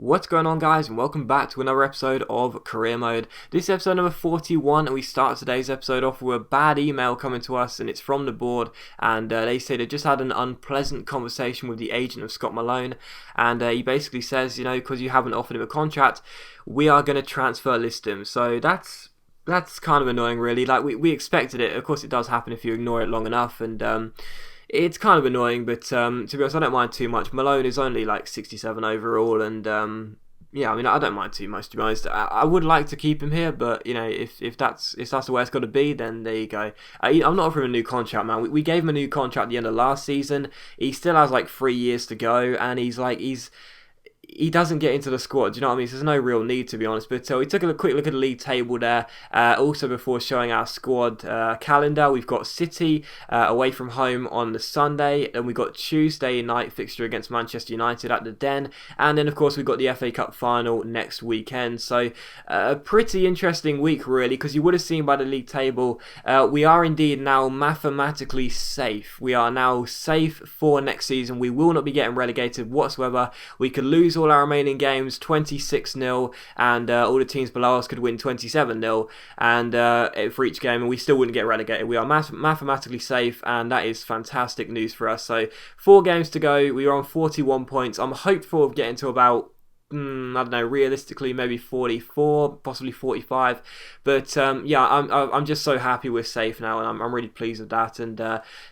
What's going on, guys, and welcome back to another episode of Career Mode. This is episode number 41, and we start today's episode off with a bad email coming to us, and it's from the board, and they say they just had an unpleasant conversation with the agent of Scott Malone, and he basically says, because you haven't offered him a contract, we are going to transfer list him. So that's kind of annoying, really. Like, we expected it. Of course, it does happen if you ignore it long enough, and it's kind of annoying, but to be honest, I don't mind too much. Malone is only like 67 overall, and yeah, I mean, I don't mind too much, to be honest. I would like to keep him here, but if that's the way it's got to be, then there you go. I'm not offering him a new contract, man. We gave him a new contract at the end of last season. He still has like 3 years to go, and he doesn't get into the squad, do you know what I mean? So there's no real need, to be honest. But we took a quick look at the league table there. Also, before showing our squad calendar, we've got City away from home on the Sunday. Then we've got Tuesday night fixture against Manchester United at the Den. And then, of course, we've got the FA Cup final next weekend. So a pretty interesting week, really, because you would have seen by the league table, we are indeed now mathematically safe. We are now safe for next season. We will not be getting relegated whatsoever. We could lose all our remaining games 26-0, and all the teams below us could win 27-0 and for each game, and we still wouldn't get relegated. We are mathematically safe, and that is fantastic news for us. So 4 games to go. We are on 41 points. I'm hopeful of getting to about I don't know, realistically maybe 44, possibly 45, but yeah, I'm just so happy we're safe now, and I'm really pleased with that, and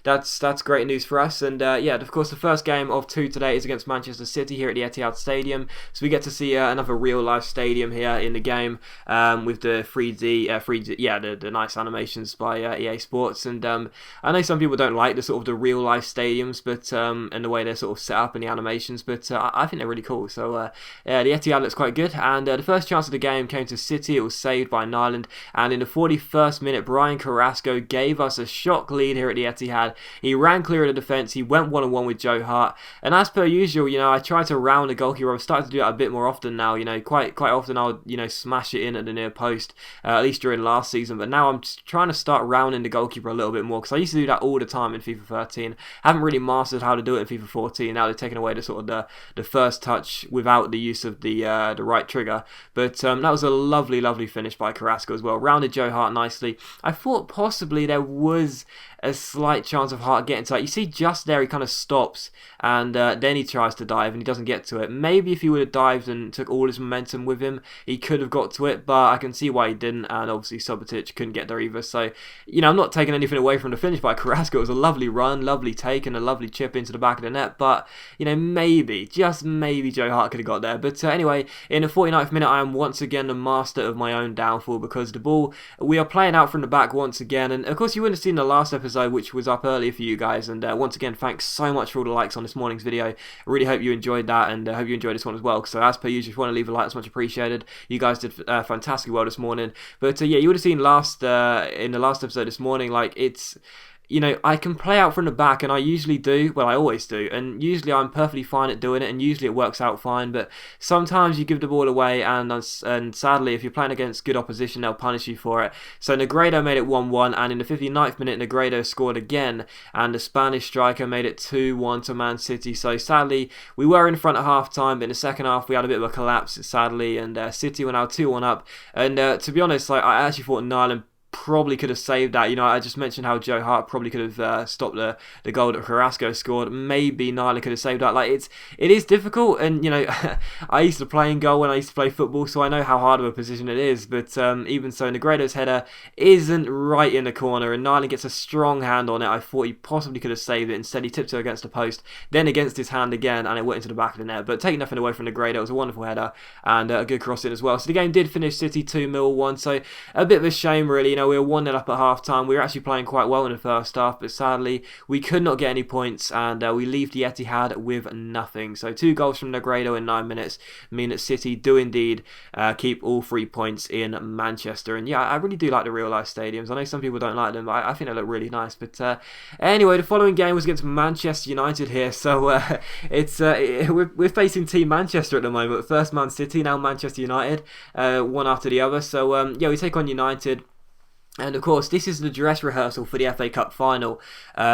that's great news for us. And yeah, of course, the first game of 2 today is against Manchester City here at the Etihad Stadium, so we get to see another real life stadium here in the game, with the 3D, the nice animations by EA Sports. And I know some people don't like the sort of the real life stadiums, but and the way they're sort of set up in the animations, but I think they're really cool. So the Etihad looks quite good, and the first chance of the game came to City. It was saved by Nyland, and in the 41st minute, Brian Carrasco gave us a shock lead here at the Etihad. He ran clear of the defence, he went 1-on-1 with Joe Hart, and as per usual, I try to round the goalkeeper. I'm starting to do that a bit more often now. Quite often I'll smash it in at the near post, at least during last season, but now I'm trying to start rounding the goalkeeper a little bit more, because I used to do that all the time in FIFA 13. Haven't really mastered how to do it in FIFA 14. Now they're taking away the sort of the first touch without the use of the right trigger, but that was a lovely finish by Carrasco as well. Rounded Joe Hart nicely. I thought possibly there was a slight chance of Hart getting to it. You see just there he kind of stops, and then he tries to dive and he doesn't get to it. Maybe if he would have dived and took all his momentum with him, he could have got to it, but I can see why he didn't, and obviously Subotic couldn't get there either. So I'm not taking anything away from the finish by Carrasco. It was a lovely run, lovely take, and a lovely chip into the back of the net, but maybe, just maybe, Joe Hart could have got there. But anyway, in the 49th minute, I am once again the master of my own downfall, because the ball, we are playing out from the back once again, and of course you wouldn't have seen the last episode, which was up earlier for you guys, and once again, thanks so much for all the likes on this morning's video. I really hope you enjoyed that, and hope you enjoyed this one as well. So as per usual, if you want to leave a like, that's much appreciated. You guys did fantastically well this morning. But yeah, you would have seen in the last episode this morning, like, it's I can play out from the back, and I usually do. Well, I always do, and usually I'm perfectly fine at doing it, and usually it works out fine. But sometimes you give the ball away, and sadly, if you're playing against good opposition, they'll punish you for it. So Negredo made it 1-1, and in the 59th minute, Negredo scored again, and the Spanish striker made it 2-1 to Man City. So sadly, we were in front at half-time, but in the second half, we had a bit of a collapse, sadly, and City were now 2-1 up. And to be honest, I actually thought Nyland probably could have saved that. I just mentioned how Joe Hart probably could have stopped the goal that Carrasco scored. Maybe Nyland could have saved that. Like, it is difficult, and I used to play in goal when I used to play football, so I know how hard of a position it is. But even so, Negredo's header isn't right in the corner, and Nyland gets a strong hand on it. I thought he possibly could have saved it. Instead, he tipped it against the post, then against his hand again, and it went into the back of the net. But taking nothing away from Negredo, it was a wonderful header and a good cross in as well. So the game did finish City 2-1. So a bit of a shame, really. We were 1-0 up at half time. We were actually playing quite well in the first half, but sadly we could not get any points, and we leave the Etihad with nothing. So 2 goals from Negredo in 9 minutes mean that City do indeed keep all 3 points in Manchester. And yeah, I really do like the real life stadiums. I know some people don't like them, but I think they look really nice. But anyway, the following game was against Manchester United here, so we're facing Team Manchester at the moment. First Man City, now Manchester United, one after the other. So yeah, we take on United. And of course, this is the dress rehearsal for the FA Cup final,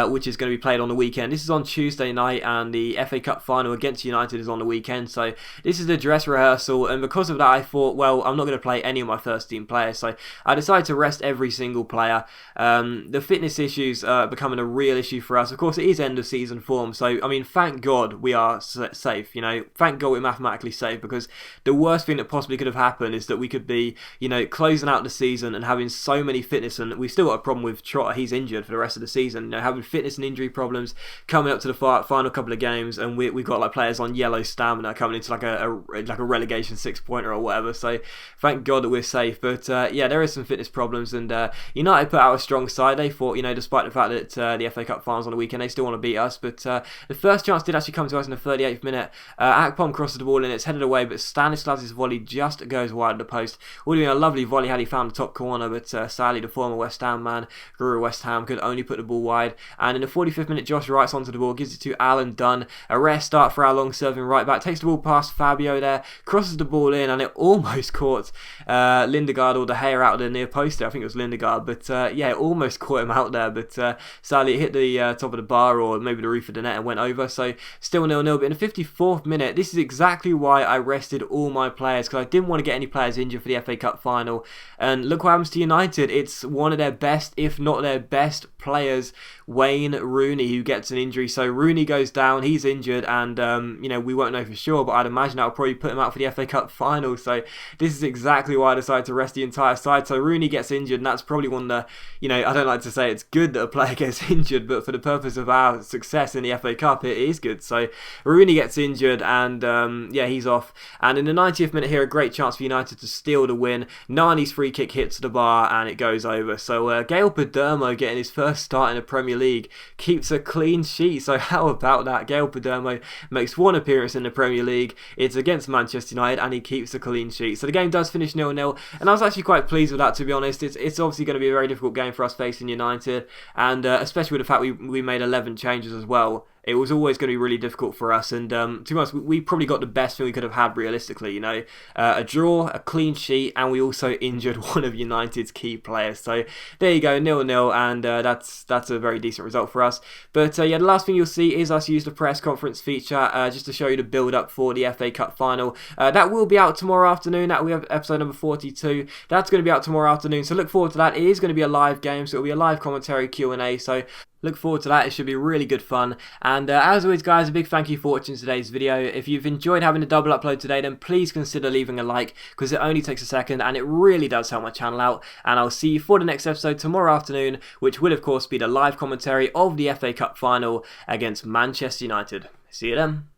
which is going to be played on the weekend. This is on Tuesday night, and the FA Cup final against United is on the weekend. So this is the dress rehearsal, and because of that, I thought, well, I'm not going to play any of my first team players. So I decided to rest every single player. The fitness issues are becoming a real issue for us. Of course, it is end of season form, so I mean, thank God we are safe. You know, thank God we're mathematically safe, because the worst thing that possibly could have happened is that we could be, you know, closing out the season and having so many fitness, and we've still got a problem with Trotter. He's injured for the rest of the season, you know, having fitness and injury problems coming up to the final couple of games, and we've got like players on yellow stamina coming into like a relegation 6-pointer or whatever. So thank God that we're safe. But yeah, there is some fitness problems, and United put out a strong side. They thought, you know, despite the fact that the FA Cup finals on the weekend, they still want to beat us. But the first chance did actually come to us in the 38th minute. Akpom crosses the ball in, it's headed away, but Stanislav's volley just goes wide of the post. Would have been a lovely volley had he found the top corner, but sadly the former West Ham man, Guru West Ham, could only put the ball wide. And in the 45th minute, Josh Wright's onto the ball, gives it to Alan Dunn. A rare start for our long-serving right back. Takes the ball past Fabio there, crosses the ball in, and it almost caught Lindegaard or De Gea out of the near post there. I think it was Lindegaard, but yeah, it almost caught him out there. But sadly, it hit the top of the bar or maybe the roof of the net and went over. So still 0-0. But in the 54th minute, this is exactly why I rested all my players, because I didn't want to get any players injured for the FA Cup final. And look what happens to United. It's one of their best, if not their best players, Wayne Rooney, who gets an injury. So Rooney goes down, he's injured, and you know, we won't know for sure, but I'd imagine that'll probably put him out for the FA Cup final. So this is exactly why I decided to rest the entire side. So Rooney gets injured, and that's probably one of the, you know, I don't like to say it's good that a player gets injured, but for the purpose of our success in the FA Cup, it is good. So Rooney gets injured, and yeah, he's off. And in the 90th minute here, a great chance for United to steal the win. Nani's free kick hits the bar, and it goes over. So Gail Padermo, getting his first start in the Premier League, keeps a clean sheet. So how about that? Gail Padermo makes one appearance in the Premier League. It's against Manchester United, and he keeps a clean sheet. So the game does finish 0-0, and I was actually quite pleased with that, to be honest. It's obviously going to be a very difficult game for us facing United, and especially with the fact we made 11 changes as well. It was always going to be really difficult for us, and to be honest, we probably got the best thing we could have had realistically. You know, a draw, a clean sheet, and we also injured one of United's key players. So there you go, 0-0, and that's a very decent result for us. But yeah, the last thing you'll see is us use the press conference feature just to show you the build-up for the FA Cup final. That will be out tomorrow afternoon. That we have episode number 42. That's going to be out tomorrow afternoon, so look forward to that. It is going to be a live game, so it'll be a live commentary Q&A. So look forward to that. It should be really good fun. And as always, guys, a big thank you for watching today's video. If you've enjoyed having a double upload today, then please consider leaving a like, because it only takes a second and it really does help my channel out. And I'll see you for the next episode tomorrow afternoon, which will of course be the live commentary of the FA Cup final against Manchester United. See you then.